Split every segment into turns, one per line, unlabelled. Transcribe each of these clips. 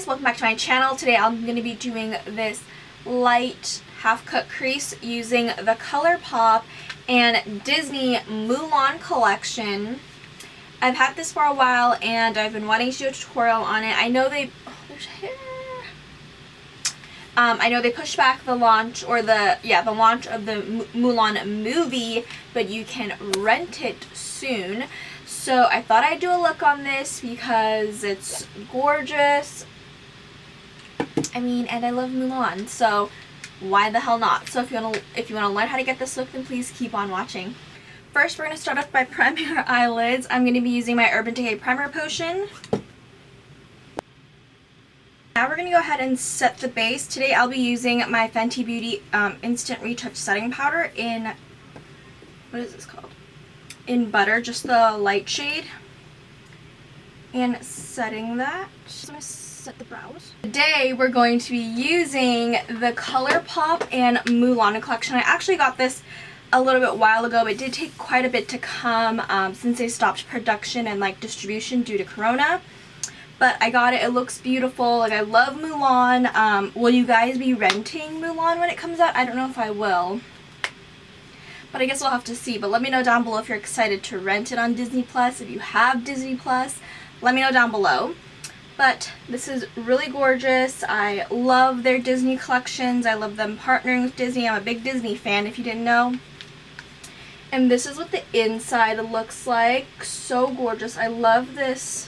Welcome back to my channel. Today I'm going to be doing this light half-cut crease using the Colourpop and Disney Mulan collection. I've had this for a while and I've been wanting to do a tutorial on it. I know they pushed back the launch or the launch of the Mulan movie, but you can rent it soon. So I thought I'd do a look on this because it's gorgeous. I mean, and I love Mulan, so why the hell not? So if you want to learn how to get this look, then please keep on watching. First, we're going to start off by priming our eyelids. I'm going to be using my Urban Decay Primer Potion. Now we're going to go ahead and set the base. Today I'll be using my Fenty Beauty Instant Retouch Setting Powder in, what is this called? In Butter, just the light shade. And setting that. Just going to set the brows. Today we're going to be using the Colourpop and Mulan collection. I actually got this a little bit while ago. It did take quite a bit to come since they stopped production and distribution due to Corona. But I got it. It looks beautiful. I love Mulan. Will you guys be renting Mulan when it comes out? I don't know if I will. But I guess we'll have to see. But let me know down below if you're excited to rent it on Disney Plus. If you have Disney Plus, let me know down below. But this is really gorgeous. I love their Disney collections. I love them partnering with Disney. I'm a big Disney fan, if you didn't know. And this is what the inside looks like. So gorgeous. I love this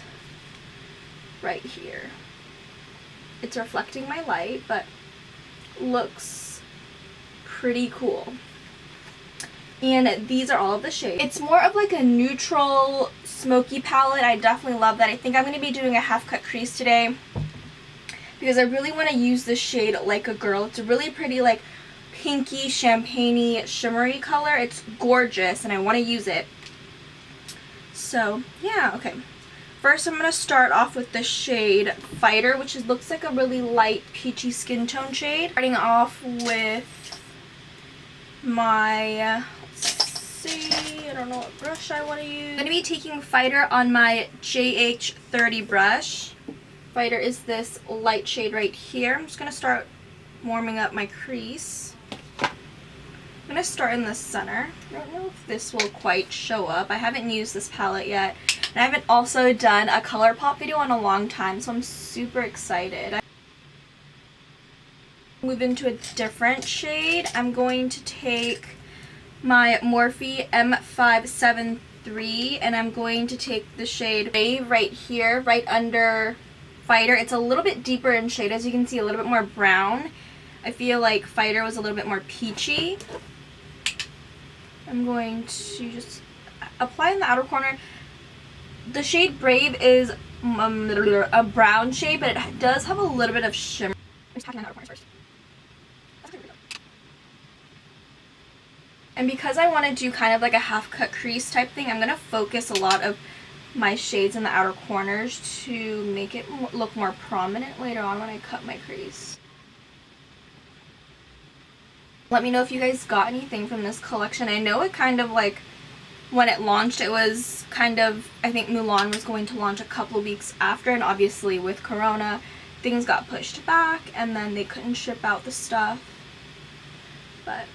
right here. It's reflecting my light, but looks pretty cool. And these are all of the shades. It's more of a neutral smoky palette. I definitely love that. I think I'm going to be doing a half cut crease today because I really want to use this shade Like a Girl. It's a really pretty pinky champagne-y shimmery color. It's gorgeous and I want to use it. So yeah, okay. First I'm going to start off with the shade Fighter, which looks like a really light peachy skin tone shade. Starting off with my, I don't know what brush I want to use. I'm going to be taking Fighter on my JH30 brush. Fighter is this light shade right here. I'm just going to start warming up my crease. I'm going to start in the center. I don't know if this will quite show up. I haven't used this palette yet. And I haven't also done a Colourpop video in a long time, so I'm super excited. Move into a different shade. I'm going to take my Morphe M573 and I'm going to take the shade Wave right here, right under Fighter. It's a little bit deeper in shade, as you can see, a little bit more brown. I feel like Fighter was a little bit more peachy. I'm going to just apply in the outer corner. The shade Brave is a brown shade, but it does have a little bit of shimmer. I'm just packing on the outer corners first. And because I want to do kind of a half-cut crease type thing, I'm going to focus a lot of my shades in the outer corners to make it look more prominent later on when I cut my crease. Let me know if you guys got anything from this collection. I know it kind of when it launched, it was kind of, I think Mulan was going to launch a couple of weeks after, and obviously with Corona, things got pushed back, and then they couldn't ship out the stuff. But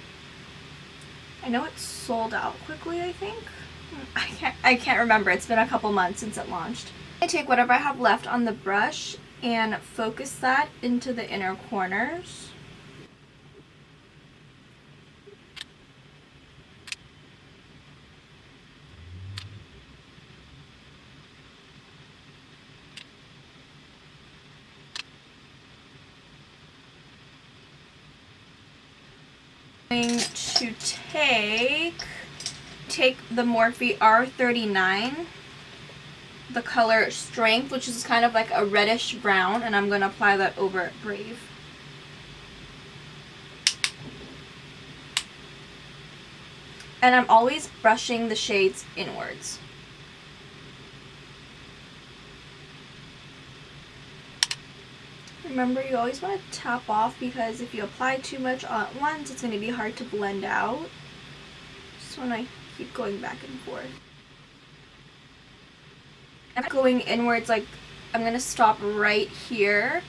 I know it sold out quickly, I think. I can't remember. It's been a couple months since it launched. I take whatever I have left on the brush and focus that into the inner corners. Going to take the Morphe R39, the color Strength, which is kind of a reddish brown, and I'm going to apply that over Brave. And I'm always brushing the shades inwards. Remember, you always want to tap off because if you apply too much all at once, it's going to be hard to blend out. Just want to keep going back and forth. I'm going inwards I'm going to stop right here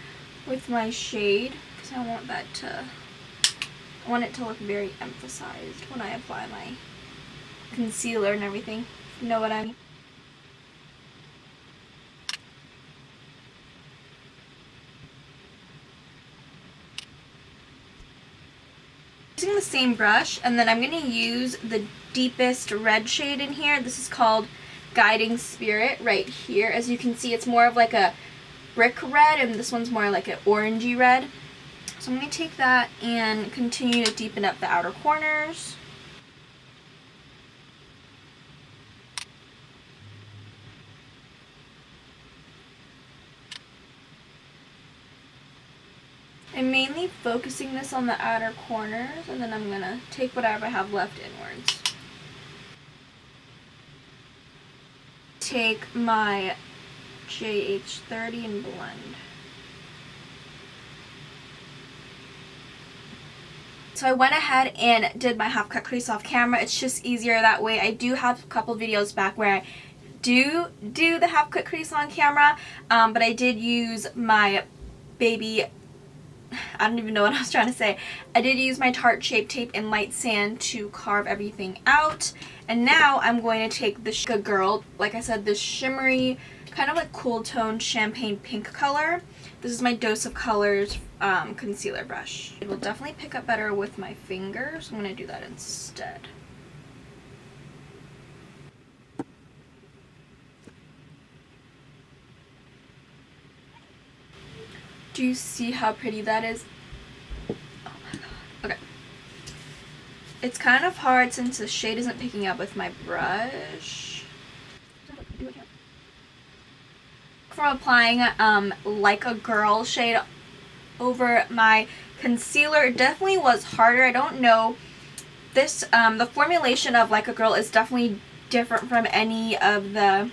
with my shade because I want it to look very emphasized when I apply my concealer and everything. You know what I mean? Using the same brush, and then I'm going to use the deepest red shade in here. This is called Guiding Spirit right here. As you can see, it's more of like a brick red, and this one's more like an orangey red. So I'm going to take that and continue to deepen up the outer corners. I'm mainly focusing this on the outer corners, and then I'm going to take whatever I have left inwards. Take my JH30 and blend. So I went ahead and did my half cut crease off camera. It's just easier that way. I do have a couple videos back where I do the half cut crease on camera, but I did use my baby, I don't even know what I was trying to say. I did use my Tarte Shape Tape and light sand to carve everything out. And now I'm going to take the Becca Girl, like I said, this shimmery, kind of like cool toned champagne pink color. This is my Dose of Colors concealer brush. It will definitely pick up better with my fingers, so I'm going to do that instead. Do you see how pretty that is? Oh my god. Okay. It's kind of hard since the shade isn't picking up with my brush. From applying Like a Girl shade over my concealer, it definitely was harder. I don't know. This, the formulation of Like a Girl is definitely different from any of the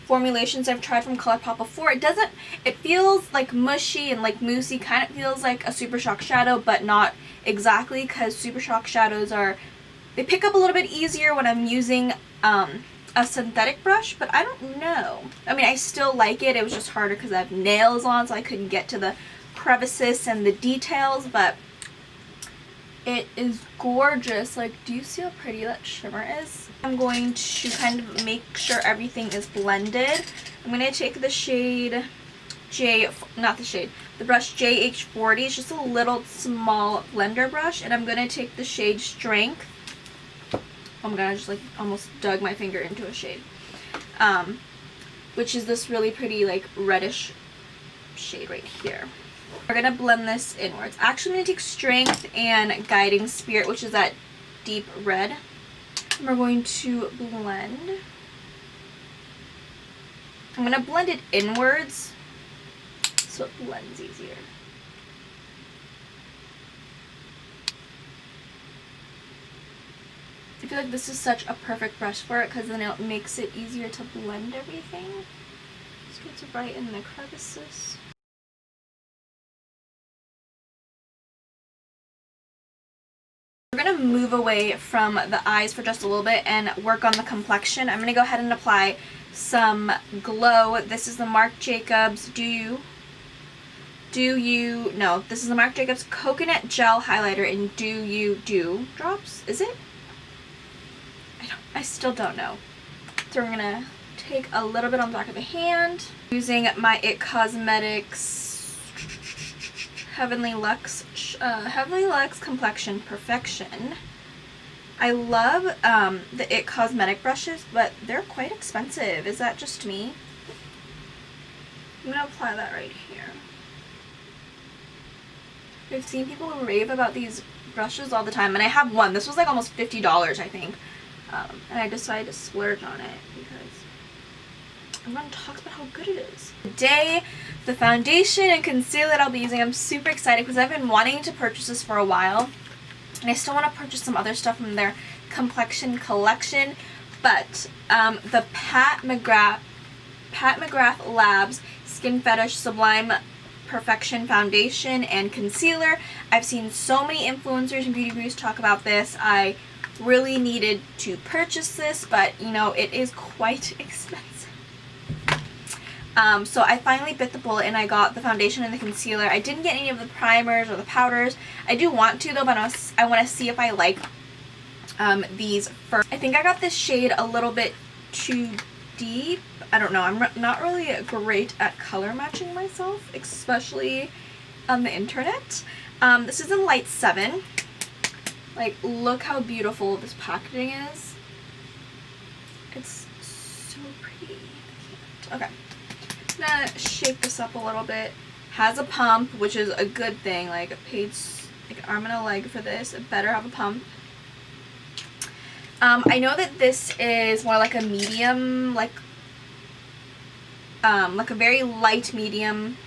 formulations I've tried from Colourpop before. It feels like mushy and like moussey, kind of feels like a Super Shock shadow, but not exactly, because Super Shock shadows they pick up a little bit easier when I'm using a synthetic brush, but I don't know. I mean, I still like it. It was just harder because I have nails on, so I couldn't get to the crevices and the details, but it is gorgeous. Like, do you see how pretty that shimmer is? I'm going to kind of make sure everything is blended. I'm going to take the shade the brush JH40. It's just a little small blender brush, and I'm going to take the shade Strength. Oh my god, I just like almost dug my finger into a shade. Which is this really pretty like reddish shade right here. We're going to blend this inwards. Actually, I'm going to take Strength and Guiding Spirit, which is that deep red. And we're going to blend. I'm going to blend it inwards so it blends easier. I feel like this is such a perfect brush for it because then it makes it easier to blend everything. Just get to brighten the crevices. We're going to move away from the eyes for just a little bit and work on the complexion. I'm going to go ahead and apply some glow. This is the Marc Jacobs No, this is the Marc Jacobs Coconut Gel Highlighter in Do You Dew Drops. Is it? I still don't know. So we're going to take a little bit on the back of the hand. Using my IT Cosmetics Heavenly Luxe Complexion Perfection. I love the IT Cosmetic brushes, but they're quite expensive. Is that just me? I'm going to apply that right here. I've seen people rave about these brushes all the time, and I have one. This was like almost $50, I think. And I decided to splurge on it because everyone talks about how good it is. Today, the foundation and concealer that I'll be using, I'm super excited because I've been wanting to purchase this for a while. And I still want to purchase some other stuff from their Complexion collection. But the Pat McGrath Labs Skin Fetish Sublime Perfection Foundation and Concealer. I've seen so many influencers and beauty gurus talk about this. I really needed to purchase this, but you know, it is quite expensive. So I finally bit the bullet and I got the foundation and the concealer. I didn't get any of the primers or the powders. I do want to though, but I want to see if I like these first. I think I got this shade a little bit too deep. I don't know. I'm not really great at color matching myself, especially on the internet. This is in Light 7. Like, look how beautiful this packaging is. It's so pretty. I can't. Okay. I'm gonna shake this up a little bit. Has a pump, which is a good thing. Like, it paid like an arm and a leg for this. It better have a pump. I know that this is more like a medium, like a very light medium.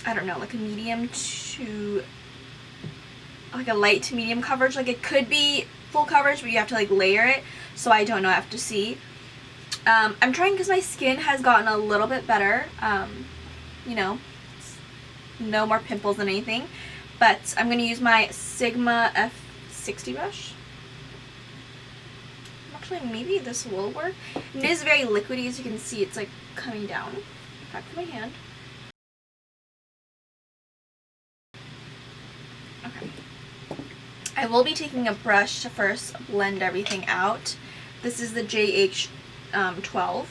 I don't know, like a medium to like a light to medium coverage. Like, it could be full coverage, but you have to like layer it. So I don't know. I have to see. I'm trying because my skin has gotten a little bit better. You know, no more pimples than anything. But I'm gonna use my Sigma F60 brush. Actually, maybe this will work. It is very liquidy, as you can see. It's like coming down. Back to my hand. Okay. I will be taking a brush to first blend everything out. This is the JH12.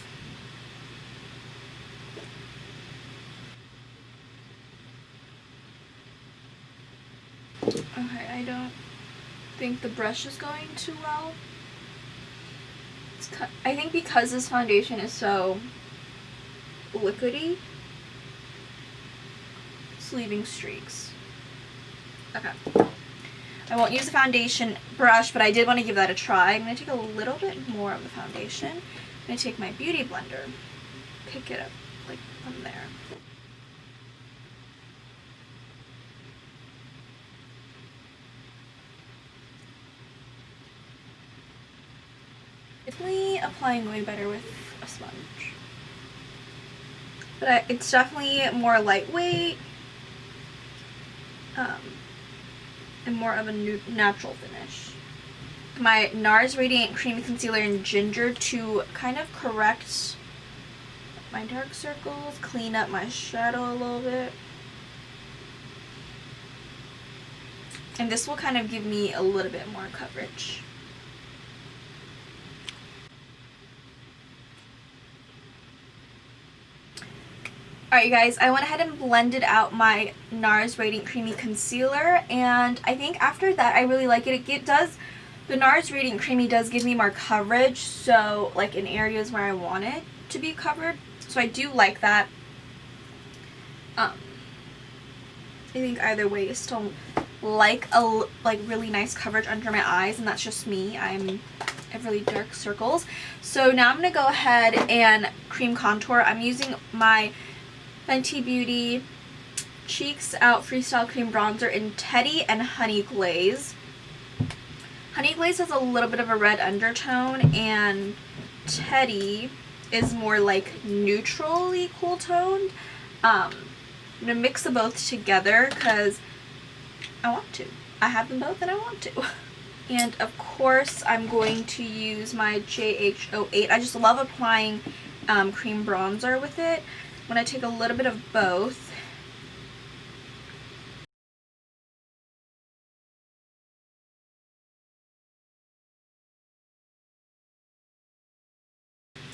Okay, I don't think the brush is going too well. I think because this foundation is so liquidy, it's leaving streaks. Okay. I won't use the foundation brush, but I did want to give that a try. I'm going to take a little bit more of the foundation. I'm going to take my beauty blender, pick it up like from there. Definitely applying way better with a sponge. But it's definitely more lightweight and more of a natural finish. My NARS Radiant Creamy Concealer in Ginger to kind of correct my dark circles, clean up my shadow a little bit. And this will kind of give me a little bit more coverage. Alright, you guys, I went ahead and blended out my NARS Radiant Creamy Concealer, and I think after that I really like it. The NARS Radiant Creamy does give me more coverage, so like in areas where I want it to be covered. So I do like that. I think either way I still like really nice coverage under my eyes, and that's just me. I have really dark circles. So now I'm going to go ahead and cream contour. I'm using my Fenty Beauty Cheeks Out Freestyle Cream Bronzer in Teddy and Honey Glaze. Honey Glaze has a little bit of a red undertone, and Teddy is more like neutrally cool toned. I'm going to mix them both together because I want to. I have them both and I want to. And of course I'm going to use my JH08. I just love applying cream bronzer with it. I'm going to take a little bit of both.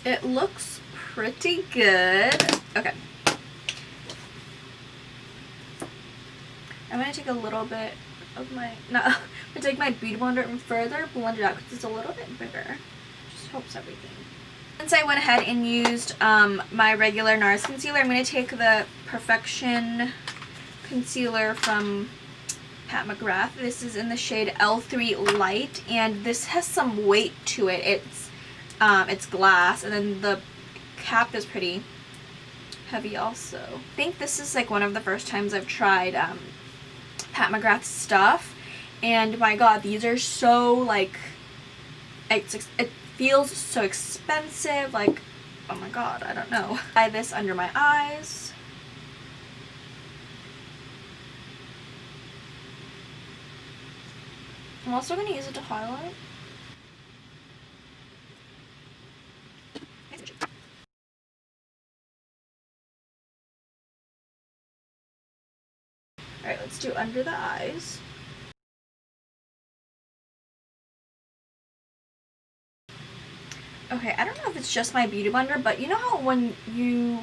It looks pretty good. Okay. I'm going to take a little bit of my, no, I'm going to take my beauty blender and further blend it out because it's a little bit bigger. Just helps everything. Since I went ahead and used my regular NARS concealer, I'm going to take the Perfection concealer from McGrath. This is in the shade L3 Light, and this has some weight to it. It's glass, and then the cap is pretty heavy also. I think this is like one of the first times I've tried McGrath stuff, and my god, these are so like, it feels so expensive, like, oh my god, I don't know. Apply this under my eyes. I'm also going to use it to highlight. Alright, let's do under the eyes. Okay, I don't know if it's just my beauty blender, but you know how when you...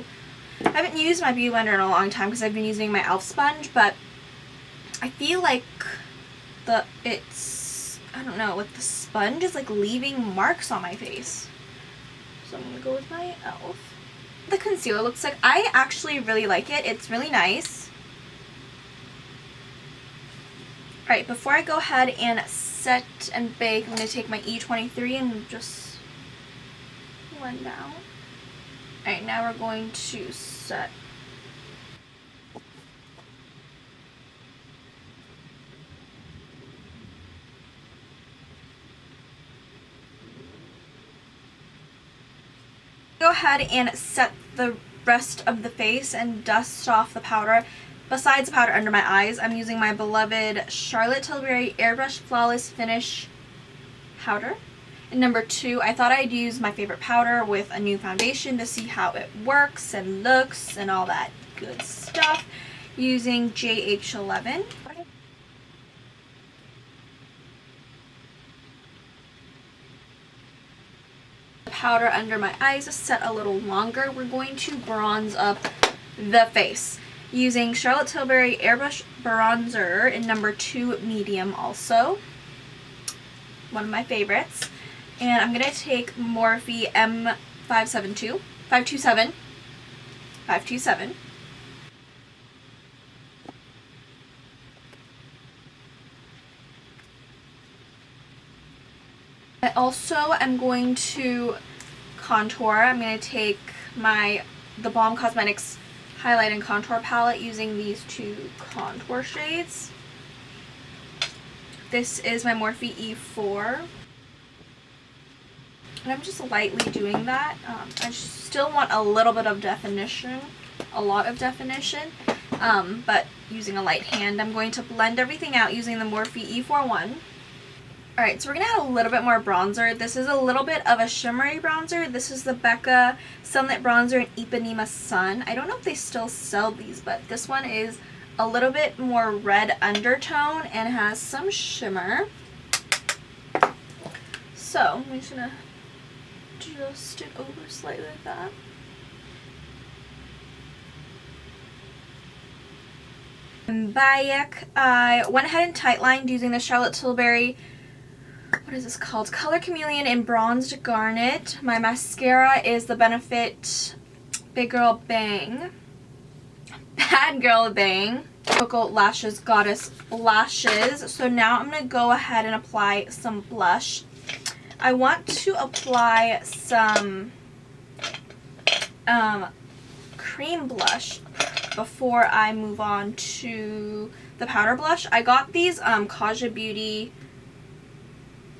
I haven't used my beauty blender in a long time because I've been using my e.l.f. sponge, but I feel like it's, I don't know, like the sponge is like leaving marks on my face. So I'm going to go with my e.l.f. The concealer looks like, I actually really like it. It's really nice. Alright, before I go ahead and set and bake, I'm going to take my E23 and just blend down. Alright, now we're going to set. Go ahead and set the rest of the face and dust off the powder. Besides the powder under my eyes, I'm using my beloved Charlotte Tilbury Airbrush Flawless Finish powder. And number 2, I thought I'd use my favorite powder with a new foundation to see how it works and looks and all that good stuff, using JH11. Powder under my eyes set a little longer. We're going to bronze up the face using Charlotte Tilbury Airbrush Bronzer in number 2 medium, also one of my favorites. And I'm gonna take Morphe M527 527. I also am going to contour. I'm going to take the Balm Cosmetics Highlight and Contour Palette using these 2 contour shades. This is my Morphe E4. And I'm just lightly doing that. I still want a little bit of definition, a lot of definition, but using a light hand. I'm going to blend everything out using the Morphe E41. Alright, so we're going to add a little bit more bronzer. This is a little bit of a shimmery bronzer. This is the Becca Sunlit Bronzer in Ipanema Sun. I don't know if they still sell these, but this one is a little bit more red undertone and has some shimmer. So, I'm just going to adjust it over slightly like that. And back, I went ahead and tightlined using the Charlotte Tilbury, what is this called? Color Chameleon in Bronzed Garnet. My mascara is the Benefit Big Girl Bang. Bad Girl Bang. Cocoa Lashes Goddess Lashes. So now I'm going to go ahead and apply some blush. I want to apply some cream blush before I move on to the powder blush. I got these Kaja Beauty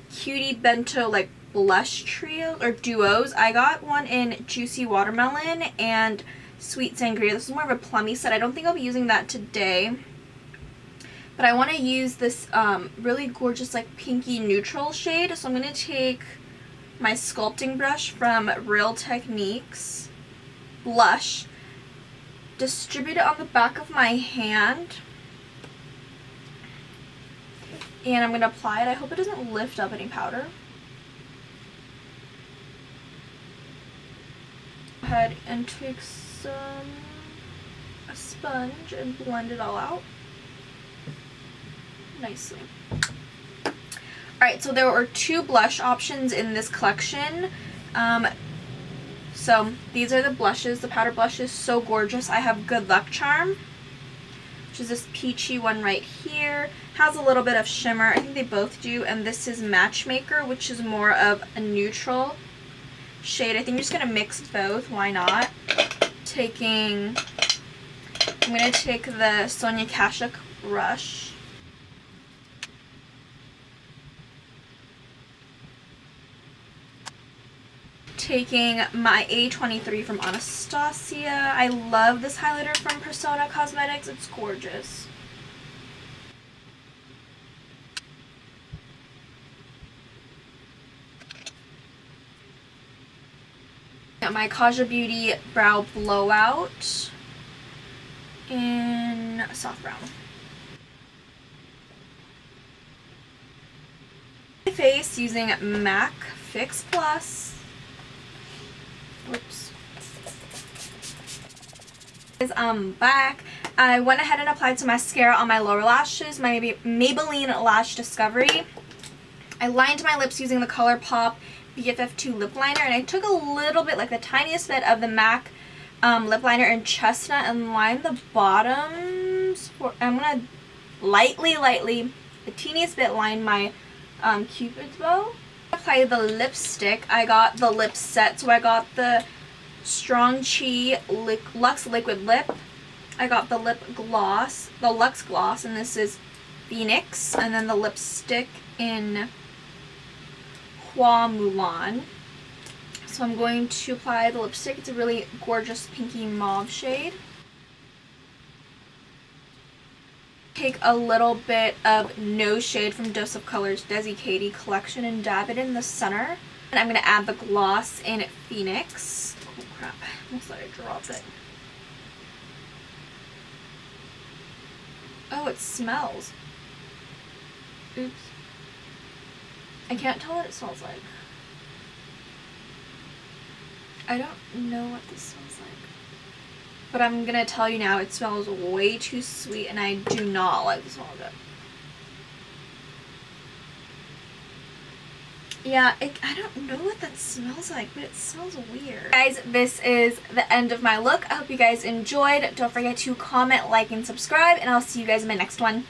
Cutie Bento like blush trio or duos. I got one in Juicy Watermelon and Sweet Sangria. This is more of a plummy set. I don't think I'll be using that today, but I want to use this really gorgeous like pinky neutral shade. So I'm going to take my sculpting brush from Real Techniques blush, distribute it on the back of my hand, and I'm going to apply it. I hope it doesn't lift up any powder. Go ahead and take a sponge and blend it all out nicely. Alright, so there were 2 blush options in this collection. So these are the blushes. The powder blush is so gorgeous. I have Good Luck Charm, which is this peachy one right here. Has a little bit of shimmer. I think they both do. And this is Matchmaker, which is more of a neutral shade. I think I'm just going to mix both. Why not? I'm going to take the Sonia Kashuk brush. Taking my A23 from Anastasia. I love this highlighter from Persona Cosmetics. It's gorgeous. Got my Kaja Beauty Brow Blowout in soft brown. face using MAC Fix Plus. Whoops. Back. I went ahead and applied some mascara on my lower lashes, my Maybelline Lash Discovery. I lined my lips using the Colourpop BFF2 lip liner, and I took a little bit, like the tiniest bit of the MAC lip liner in Chestnut and lined the bottoms. I'm going to lightly, the teeniest bit line my Cupid's bow. Apply the lipstick. I got the lip set, so I got the Strong Chi Luxe Liquid Lip. I got the lip gloss, the Luxe Gloss, and this is Phoenix, and then the lipstick in Mulan. So I'm going to apply the lipstick. It's a really gorgeous pinky mauve shade. Take a little bit of No Shade from Dose of Colors Decay collection and dab it in the center. And I'm going to add the gloss in Phoenix. Oh crap, I almost let it drop it. Oh, it smells. Oops. I can't tell what it smells like. I don't know what this smells like. But I'm gonna tell you now, it smells way too sweet and I do not like the smell of it. Yeah, I don't know what that smells like, but it smells weird. Guys, this is the end of my look. I hope you guys enjoyed. Don't forget to comment, like, and subscribe, and I'll see you guys in my next one.